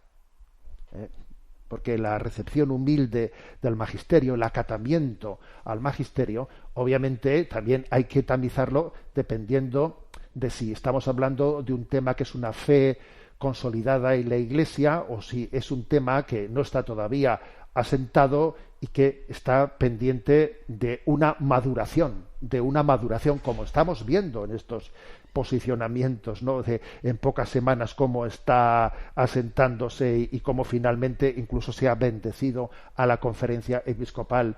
Porque la recepción humilde del magisterio, el acatamiento al magisterio, obviamente también hay que tamizarlo dependiendo de si estamos hablando de un tema que es una fe consolidada en la Iglesia, o si es un tema que no está todavía asentado y que está pendiente de una maduración, como estamos viendo en estos posicionamientos, ¿no?, en pocas semanas, cómo está asentándose y cómo finalmente incluso se ha bendecido a la conferencia episcopal,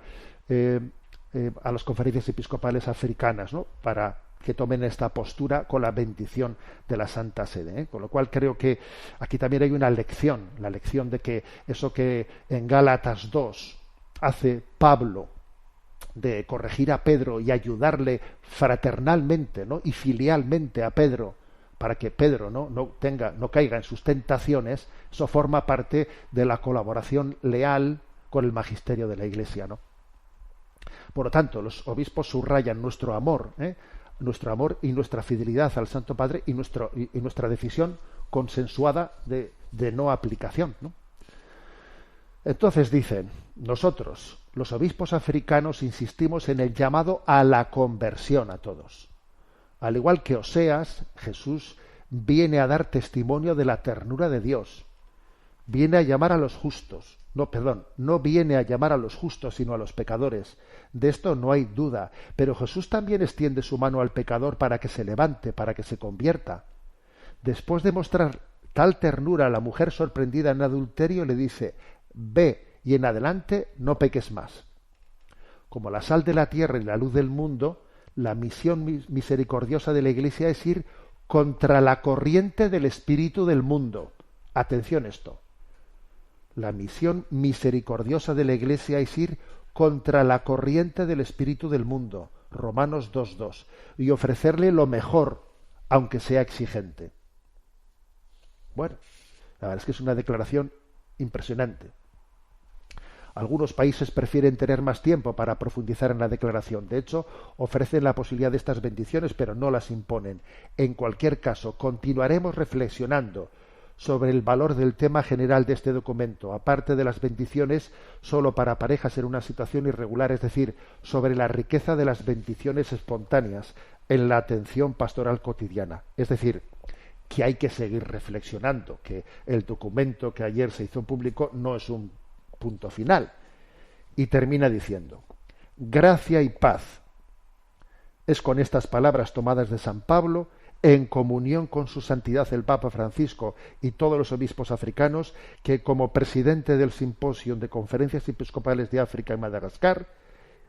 a las conferencias episcopales africanas, ¿no?, para que tomen esta postura con la bendición de la Santa Sede, Con lo cual creo que aquí también hay una lección, la lección de que eso que en Gálatas 2 hace Pablo, de corregir a Pedro y ayudarle fraternalmente, ¿no?, y filialmente a Pedro, para que Pedro no caiga en sus tentaciones, eso forma parte de la colaboración leal con el magisterio de la Iglesia, ¿no? Por lo tanto, los obispos subrayan nuestro amor y nuestra fidelidad al Santo Padre y nuestra decisión consensuada de no aplicación, ¿no? Entonces dicen: nosotros, los obispos africanos, insistimos en el llamado a la conversión a todos. Al igual que Oseas, Jesús viene a dar testimonio de la ternura de Dios. Viene a llamar a los justos. No viene a llamar a los justos, sino a los pecadores. De esto no hay duda. Pero Jesús también extiende su mano al pecador para que se levante, para que se convierta. Después de mostrar tal ternura a la mujer sorprendida en adulterio, le dice: ve y en adelante no peques más. Como la sal de la tierra y la luz del mundo, la misión misericordiosa de la Iglesia es ir contra la corriente del espíritu del mundo. Atención esto. La misión misericordiosa de la Iglesia es ir contra la corriente del espíritu del mundo. Romanos 2:2. Y ofrecerle lo mejor, aunque sea exigente. Bueno, la verdad es que es una declaración impresionante. Algunos países prefieren tener más tiempo para profundizar en la declaración. De hecho, ofrecen la posibilidad de estas bendiciones, pero no las imponen. En cualquier caso, continuaremos reflexionando sobre el valor del tema general de este documento, aparte de las bendiciones solo para parejas en una situación irregular, es decir, sobre la riqueza de las bendiciones espontáneas en la atención pastoral cotidiana. Es decir, que hay que seguir reflexionando, que el documento que ayer se hizo público no es un punto final. Y termina diciendo: gracia y paz. Es con estas palabras tomadas de San Pablo, en comunión con su santidad el Papa Francisco y todos los obispos africanos, que como presidente del Simposio de Conferencias Episcopales de África y Madagascar,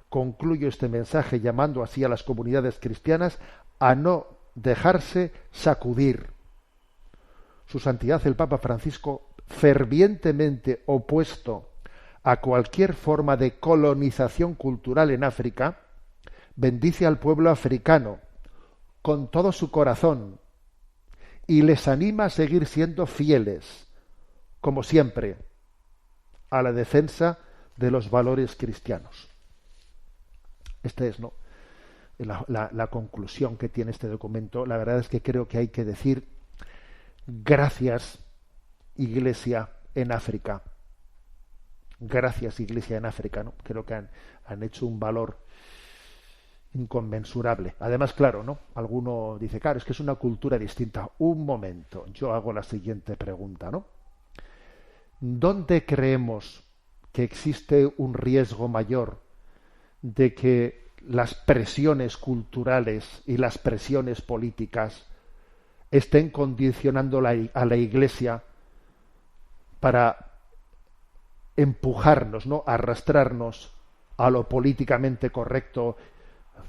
concluyo este mensaje llamando así a las comunidades cristianas a no dejarse sacudir. Su santidad el Papa Francisco, fervientemente opuesto a cualquier forma de colonización cultural en África, bendice al pueblo africano con todo su corazón y les anima a seguir siendo fieles, como siempre, a la defensa de los valores cristianos. Esta es la conclusión que tiene este documento. La verdad es que creo que hay que decir gracias, Iglesia en África. Gracias, Iglesia en África, ¿no? Creo que han hecho un valor inconmensurable. Además, claro, ¿no? Alguno dice, claro, es que es una cultura distinta. Un momento, yo hago la siguiente pregunta, ¿no? ¿Dónde creemos que existe un riesgo mayor de que las presiones culturales y las presiones políticas estén condicionando a la Iglesia para empujarnos, ¿no?, arrastrarnos a lo políticamente correcto,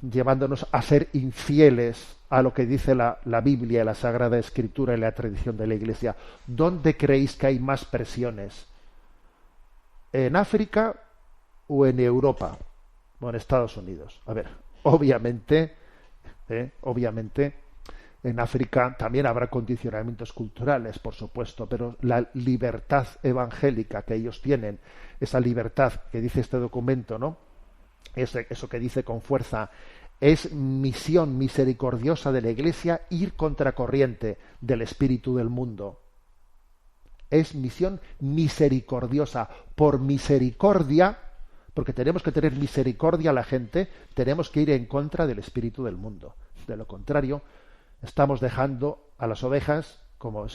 llevándonos a ser infieles a lo que dice la Biblia, la Sagrada Escritura y la tradición de la Iglesia. ¿Dónde creéis que hay más presiones? ¿En África o en Europa? O en Estados Unidos. A ver, obviamente, en África también habrá condicionamientos culturales, por supuesto, pero la libertad evangélica que ellos tienen, esa libertad que dice este documento, ¿no? Eso que dice con fuerza, es misión misericordiosa de la Iglesia ir contracorriente del espíritu del mundo. Es misión misericordiosa. Por misericordia, porque tenemos que tener misericordia a la gente, tenemos que ir en contra del espíritu del mundo. De lo contrario, estamos dejando a las ovejas como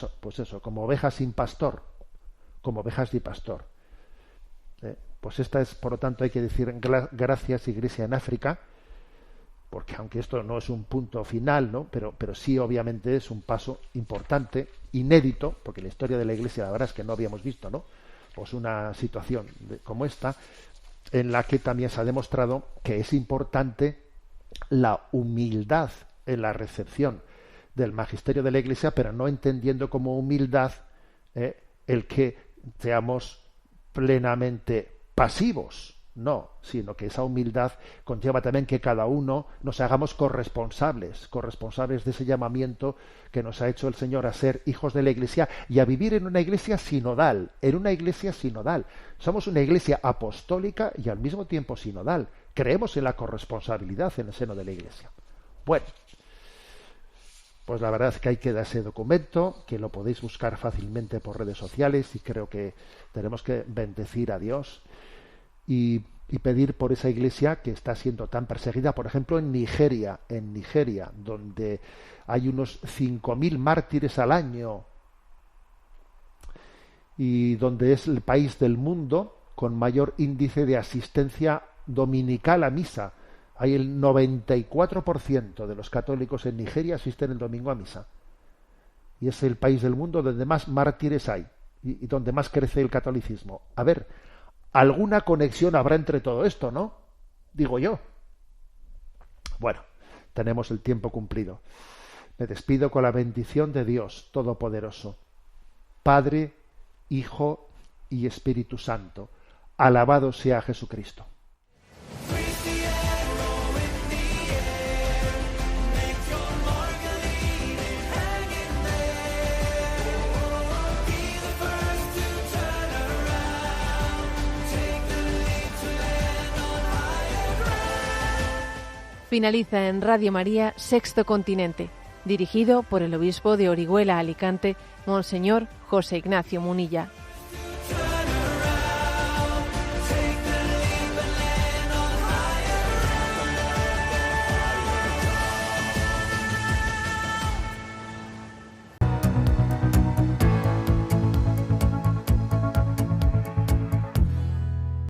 ovejas sin pastor, como ovejas sin pastor. Pues esta es, por lo tanto, hay que decir gracias, Iglesia en África, porque aunque esto no es un punto final, ¿no? Pero sí, obviamente, es un paso importante, inédito, porque la historia de la Iglesia, la verdad es que no habíamos visto, ¿no? Pues una situación como esta, en la que también se ha demostrado que es importante la humildad en la recepción del magisterio de la Iglesia, pero no entendiendo como humildad el que seamos plenamente pasivos, no, sino que esa humildad conlleva también que cada uno nos hagamos corresponsables de ese llamamiento que nos ha hecho el Señor a ser hijos de la Iglesia y a vivir en una iglesia sinodal, Somos una iglesia apostólica y al mismo tiempo sinodal. Creemos en la corresponsabilidad en el seno de la Iglesia. Bueno, pues la verdad es que ahí queda ese documento, que lo podéis buscar fácilmente por redes sociales, y creo que tenemos que bendecir a Dios y pedir por esa iglesia que está siendo tan perseguida, por ejemplo, en Nigeria, donde hay unos 5.000 mártires al año y donde es el país del mundo con mayor índice de asistencia dominical a misa. Hay el 94% de los católicos en Nigeria asisten el domingo a misa. Y es el país del mundo donde más mártires hay y donde más crece el catolicismo. A ver, alguna conexión habrá entre todo esto, ¿no? Digo yo. Bueno, tenemos el tiempo cumplido. Me despido con la bendición de Dios Todopoderoso, Padre, Hijo y Espíritu Santo. Alabado sea Jesucristo. Finaliza en Radio María Sexto Continente, dirigido por el obispo de Orihuela, Alicante, Monseñor José Ignacio Munilla.